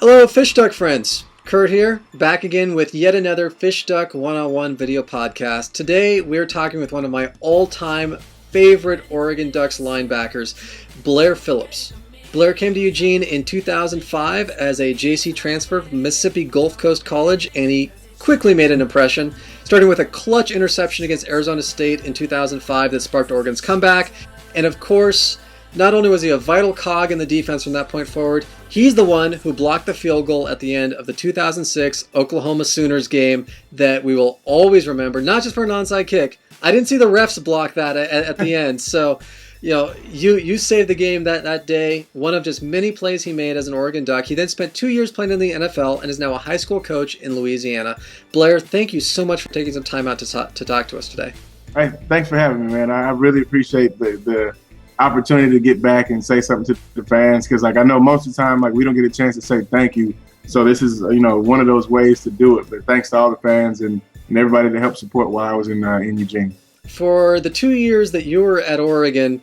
Hello, FishDuck friends. Kurt here, back again with yet another FishDuck one-on-one video podcast. Today, we're talking with one of my all-time favorite Oregon Ducks linebackers, Blair Phillips. Blair came to Eugene in 2005 as a JC transfer from Mississippi Gulf Coast College, and he quickly made an impression, starting with a clutch interception against Arizona State in 2005 that sparked Oregon's comeback. And of course, not only was he a vital cog in the defense from that point forward, he's the one who blocked the field goal at the end of the 2006 Oklahoma Sooners game that we will always remember, not just for an onside kick. I didn't see the refs block that at the end. So, you saved the game that day, one of just many plays he made as an Oregon Duck. He then spent 2 years playing in the NFL and is now a high school coach in Louisiana. Blair, thank you so much for taking some time out to talk to us today. Hey, thanks for having me, man. I really appreciate the opportunity to get back and say something to the fans, because I know most of the time we don't get a chance to say thank you. So this is one of those ways to do it. But thanks to all the fans and everybody that helped support while I was in Eugene. For the 2 years that you were at Oregon,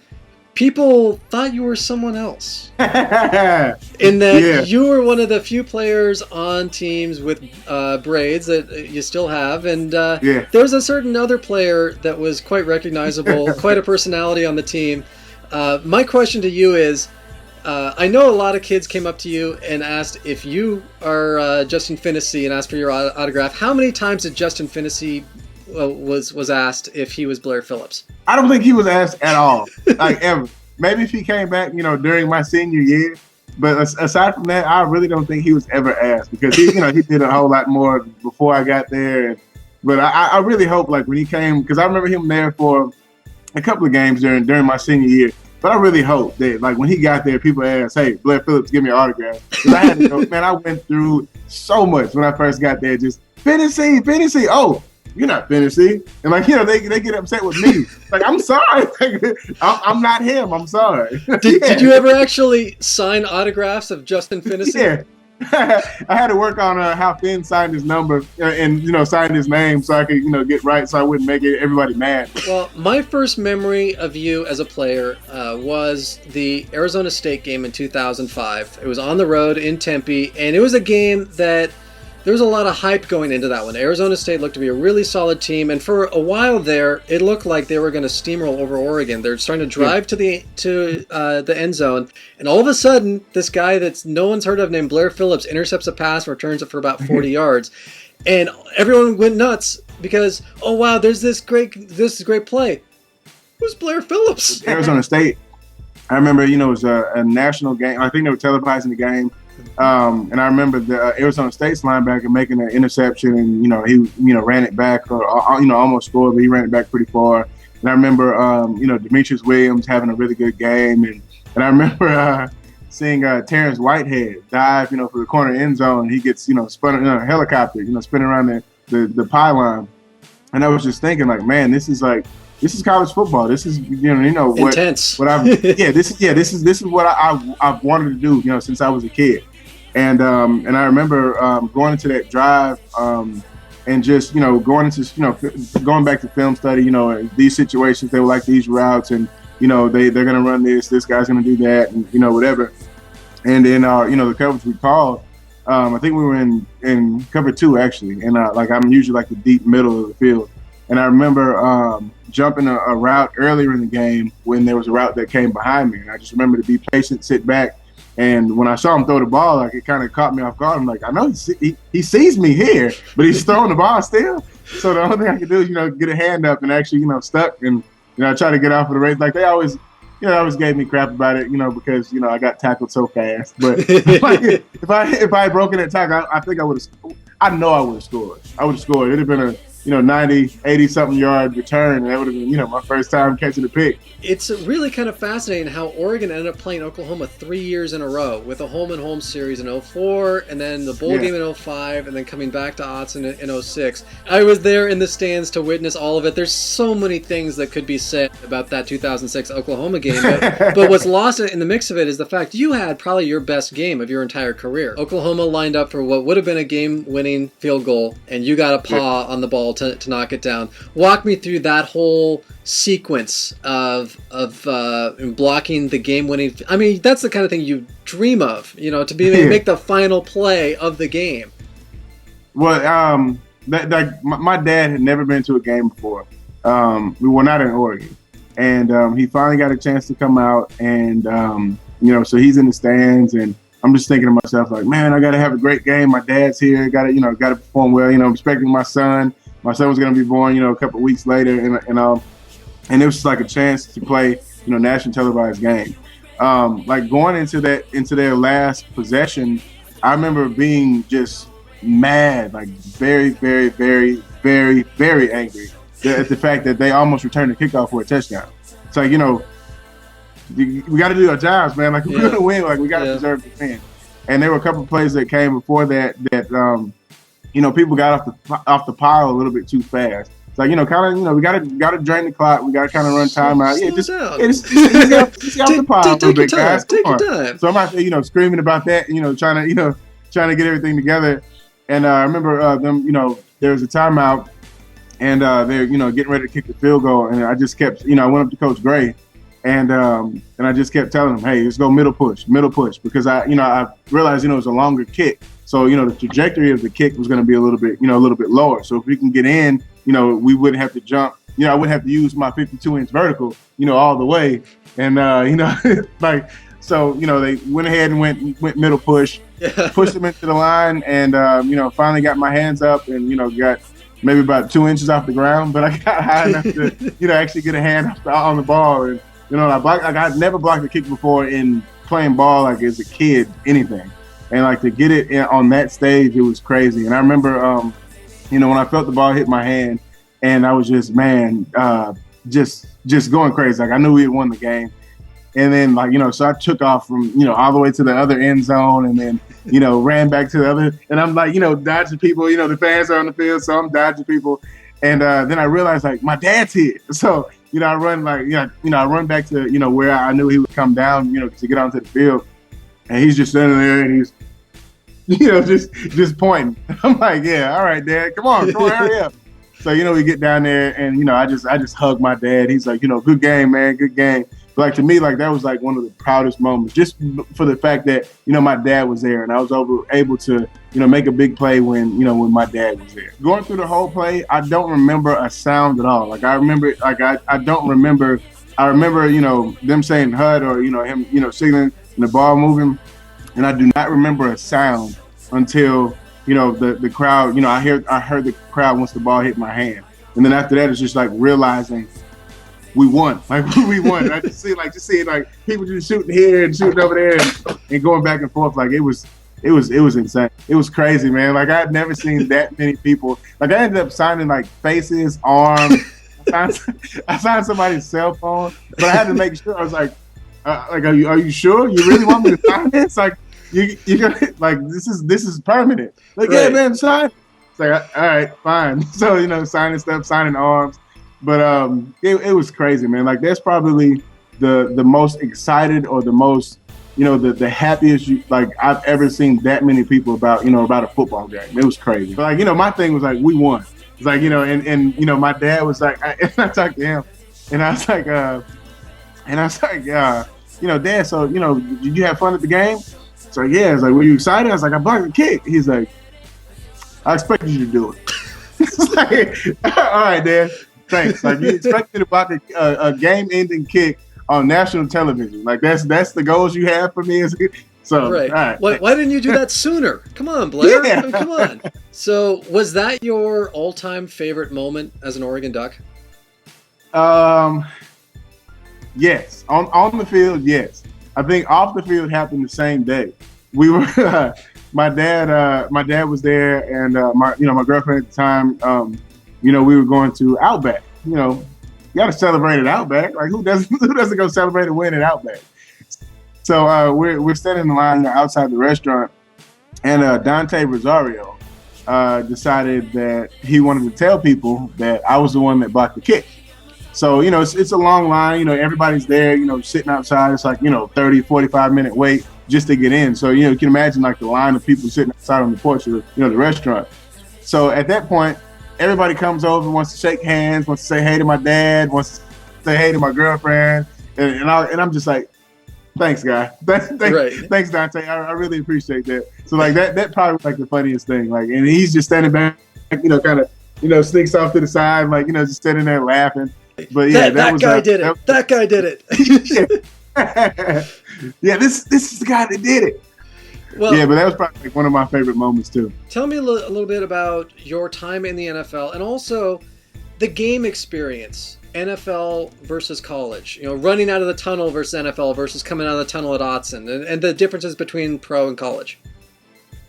people thought you were someone else. In that you were one of the few players on teams with braids that you still have. And there was a certain other player that was quite recognizable, quite a personality on the team. My question to you is, I know a lot of kids came up to you and asked if you are Justin Finnessy and asked for your autograph. How many times did Justin Finnessy was asked if he was Blair Phillips? I don't think he was asked at all, ever. Maybe if he came back, during my senior year. But aside from that, I really don't think he was ever asked, because he did a whole lot more before I got there. But I really hope when he came, because I remember him there for a couple of games during my senior year. But I really hope that when he got there, people asked, "Hey, Blair Phillips, give me an autograph." Because I had to go, man, I went through so much when I first got there. Just Finnessy. Oh, you're not Finnessy. And they get upset with me. I'm sorry. I'm not him. I'm sorry. Did you ever actually sign autographs of Justin Finnessy? Yeah. I had to work on how Finn signed his number and signed his name so I could get right, so I wouldn't make everybody mad. Well, my first memory of you as a player was the Arizona State game in 2005. It was on the road in Tempe, and it was a game that there was a lot of hype going into that one. Arizona State looked to be a really solid team, and for a while there, it looked like they were going to steamroll over Oregon. They're starting to drive to the end zone, and all of a sudden, this guy that no one's heard of named Blair Phillips intercepts a pass, returns it for about 40 yards, and everyone went nuts because, oh wow, there's this great play. Who's Blair Phillips? Arizona State. I remember, it was a national game. I think they were televising the game. And I remember the Arizona State's linebacker making an interception, and he ran it back, or almost scored, but he ran it back pretty far. And I remember Demetrius Williams having a really good game, and I remember seeing Terrence Whitehead dive for the corner end zone. He gets spun in a helicopter, spinning around the pylon. And I was just thinking, man, this is college football. This is what intense. What I've this is what I've wanted to do since I was a kid, and I remember going into that drive and just going into going back to film study. These situations, they were like these routes, and they're gonna run this guy's gonna do that, and whatever. And then the coverage we called. I think we were in cover 2 actually, and I'm usually the deep middle of the field. And I remember jumping a route earlier in the game when there was a route that came behind me. And I just remember to be patient, sit back. And when I saw him throw the ball, it kind of caught me off guard. I'm I know he sees me here, but he's throwing the ball still. So the only thing I could do is, get a hand up and actually, stuck and, I try to get off of the race. They always, always gave me crap about it, because, I got tackled so fast. But if I had broken that tackle, I think I would have, I know I would have scored. I would have scored. It'd have been a 90, 80-something yard return, and that would have been, my first time catching a pick. It's really kind of fascinating how Oregon ended up playing Oklahoma 3 years in a row with a home-and-home series in 2004, and then the bowl game in 2005, and then coming back to Autzen in 2006. I was there in the stands to witness all of it. There's so many things that could be said about that 2006 Oklahoma game, but what's lost in the mix of it is the fact you had probably your best game of your entire career. Oklahoma lined up for what would have been a game-winning field goal, and you got a paw on the ball to knock it down. Walk me through that whole sequence of blocking the game-winning. I mean, that's the kind of thing you dream of, to be able to make the final play of the game? Well, my dad had never been to a game before. We were not in Oregon, and he finally got a chance to come out, and so he's in the stands, and I'm just thinking to myself, like, man, I got to have a great game. My dad's here, got to perform well. I'm expecting my son. My son was going to be born, a couple of weeks later, and it was just like a chance to play, national televised game. Like going into their last possession, I remember being just mad, like very, very, very, very, very angry at the fact that they almost returned the kickoff for a touchdown. It's like, we got to do our jobs, man. Like, we're going to win. Like, we got to deserve to win. And there were a couple of plays that came before that people got off the pile a little bit too fast. It's like, we got to drain the clock. We got to kind of run time out. Just get off the pile a little bit, guys. Take your time. So I'm out there, screaming about that, trying to get everything together. And I remember them, there was a timeout, and they're, getting ready to kick the field goal. And I just kept, I went up to Coach Gray, and I just kept telling him, hey, let's go middle push, because I realized, it was a longer kick. So, the trajectory of the kick was going to be a little bit lower. So if we can get in, we wouldn't have to jump. I wouldn't have to use my 52-inch vertical, all the way. And, like, so, they went ahead and went middle push, pushed them into the line, and, finally got my hands up and, got maybe about 2 inches off the ground. But I got high enough to, actually get a hand on the ball. And, I blocked, like, I'd never blocked a kick before in playing ball, like, as a kid, anything. And, like, to get it on that stage, it was crazy. And I remember, when I felt the ball hit my hand, and I was just, man, just going crazy. Like, I knew we had won the game. And then, like, so I took off from, all the way to the other end zone, and then, ran back to the other. And I'm like, dodging people. The fans are on the field, so I'm dodging people. And then I realized, like, my dad's here. So, I run, like, I run back to, where I knew he would come down, to get onto the field. And he's just standing there, and he's, just pointing. I'm like, yeah, all right, Dad, come on, hurry up. So, we get down there, and, I just hug my dad. He's like, good game, man, good game. But, like, to me, like, that was, like, one of the proudest moments, just for the fact that, my dad was there, and I was able to, make a big play when my dad was there. Going through the whole play, I don't remember a sound at all. Like, I remember, like, I don't remember. I remember, them saying HUD or, him, signaling and the ball moving. And I do not remember a sound until, the crowd, I heard the crowd once the ball hit my hand. And then after that, it's just like realizing we won. Like, we won. I just see like people just shooting here and shooting over there and going back and forth. Like, it was insane. It was crazy, man. Like, I had never seen that many people. Like, I ended up signing like faces, arms. I signed somebody's cell phone, but I had to make sure. I was like, are you sure? You really want me to sign this? Like, you gonna, like, this is permanent. Like, right. Yeah, man, sign. It's like, all right, fine. So, signing stuff, signing arms. But it was crazy, man. Like, that's probably the most excited or the most, the happiest I've ever seen that many people about a football game. It was crazy. But, like, my thing was like, we won. It's like, and my dad was like, I talked to him, and I was like, Dad, so, did you have fun at the game? So, yeah. It's like, were you excited? I was like, I blocked the kick. He's like, I expected you to do it. It's like, all right, Dad, thanks. Like, you expect me to block a game-ending kick on national television. Like, that's the goals you have for me. So, right. All right. Why didn't you do that sooner? Come on, Blair. Yeah. I mean, come on. So, was that your all-time favorite moment as an Oregon Duck? Yes. On the field, yes. I think off the field happened the same day. We were, my dad was there, and my girlfriend at the time, we were going to Outback. You got to celebrate at Outback. Like, who doesn't go celebrate a win at Outback? So we're standing in the line outside the restaurant, and Dante Rosario decided that he wanted to tell people that I was the one that blocked the kick. So, it's a long line. Everybody's there, sitting outside. It's like, 30, 45-minute wait just to get in. So, you can imagine, like, the line of people sitting outside on the porch of the restaurant. So at that point, everybody comes over, wants to shake hands, wants to say hey to my dad, wants to say hey to my girlfriend. And I'm just like, Thanks, guy. Right. Thanks, Dante. I really appreciate that. So like that probably was like the funniest thing. Like, and he's just standing back, kind of, sneaks off to the side, like, just standing there laughing. But yeah, that guy did it. That guy did it. Yeah, this is the guy that did it. Well, yeah, but that was probably like one of my favorite moments too. Tell me a little bit about your time in the NFL and also the game experience, NFL versus college. Running out of the tunnel versus NFL versus coming out of the tunnel at Autzen, and the differences between pro and college.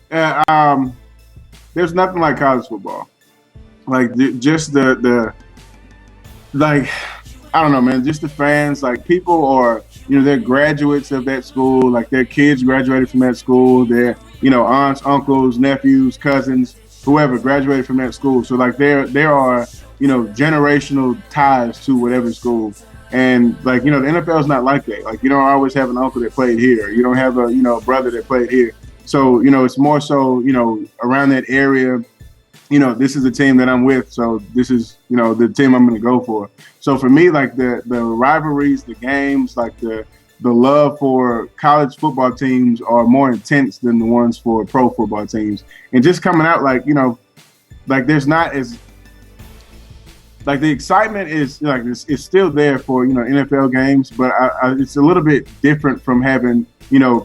There's nothing like college football. Like just the like, I don't know, man. Just the fans, like people are, they're graduates of that school. Like their kids graduated from that school. Their, aunts, uncles, nephews, cousins, whoever graduated from that school. So like there are, generational ties to whatever school. And like, the NFL is not like that. Like you don't always have an uncle that played here. You don't have a, brother that played here. So, it's more so, around that area. This is the team that I'm with, so this is, the team I'm going to go for. So for me, like the rivalries, the games, like the love for college football teams are more intense than the ones for pro football teams. And just coming out, like, like there's not as, like the excitement is like it's still there for, NFL games, but it's a little bit different from having,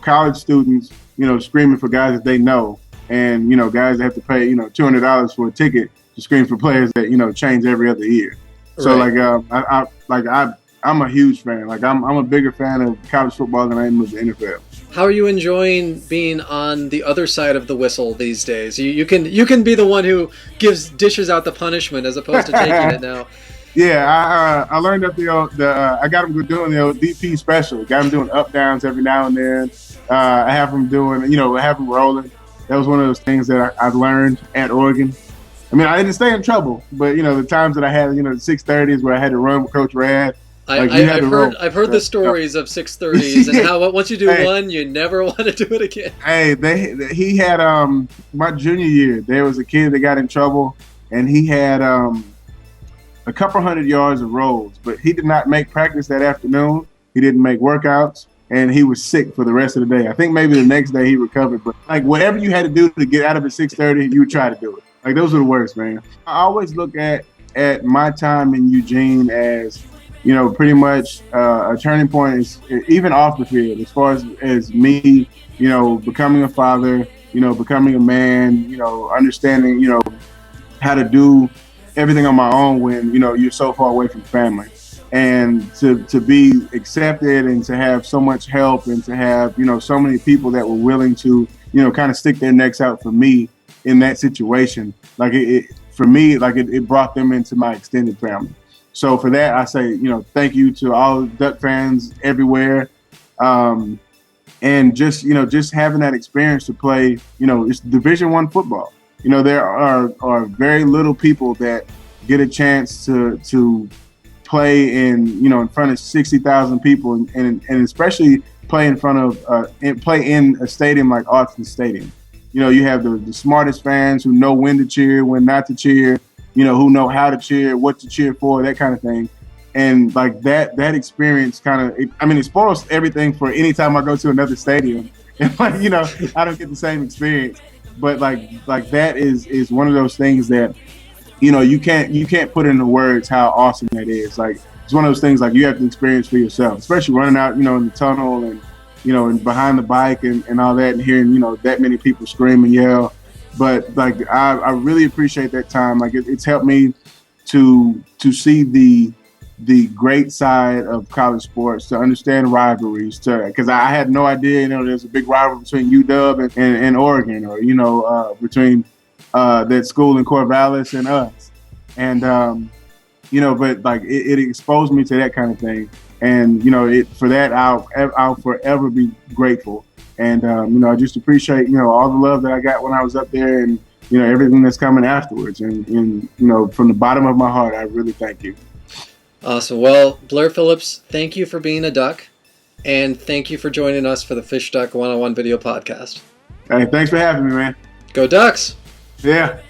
college students, screaming for guys that they know. And, guys that have to pay, $200 for a ticket to scream for players that, change every other year. So, right. I'm a huge fan. Like, I'm a bigger fan of college football than I am of the NFL. How are you enjoying being on the other side of the whistle these days? You can be the one who dishes out the punishment as opposed to taking it now. Yeah, I learned that I got them doing the old DP special. Got them doing up downs every now and then. I have them doing, I have them rolling. That was one of those things that I've learned at Oregon. I mean, I didn't stay in trouble, but the times that I had, the 630s where I had to run with Coach Rad. I've heard the stories of 630s and how once you do one, you never want to do it again. Hey, he had my junior year. There was a kid that got in trouble, and he had a couple 100 yards of rolls, but he did not make practice that afternoon. He didn't make workouts. And he was sick for the rest of the day. I think maybe the next day he recovered. But like whatever you had to do to get out of at 6:30, you would try to do it. Like those are the worst, man. I always look at my time in Eugene as, pretty much a turning point, is even off the field, as far as me, becoming a father, becoming a man, understanding, how to do everything on my own when, you're so far away from family. And to be accepted and to have so much help and to have, so many people that were willing to, kind of stick their necks out for me in that situation. Like for me, like it brought them into my extended family. So for that, I say, thank you to all Duck fans everywhere. And just having that experience to play, it's Division I football. There are very little people that get a chance to play in front of 60,000 people and especially play in front of play in a stadium like Autzen Stadium. You have the smartest fans who know when to cheer, when not to cheer, who know how to cheer, what to cheer for, that kind of thing. And like that experience it spoils everything for any time I go to another stadium. And I don't get the same experience. But like that is one of those things that you can't put into words how awesome that is. Like it's one of those things like you have to experience for yourself, especially running out, in the tunnel and, and behind the bike and all that and hearing, that many people scream and yell. But like, I really appreciate that time. Like it's helped me to see the great side of college sports, to understand rivalries, because I had no idea, there's a big rivalry between UW and Oregon, or, between that school in Corvallis and us. And, but like it exposed me to that kind of thing. And, for that, I'll forever be grateful. And, I just appreciate, all the love that I got when I was up there and, everything that's coming afterwards. And, from the bottom of my heart, I really thank you. Awesome. Well, Blair Phillips, thank you for being a Duck. And thank you for joining us for the FishDuck 101 video podcast. Hey, thanks for having me, man. Go Ducks! Yeah.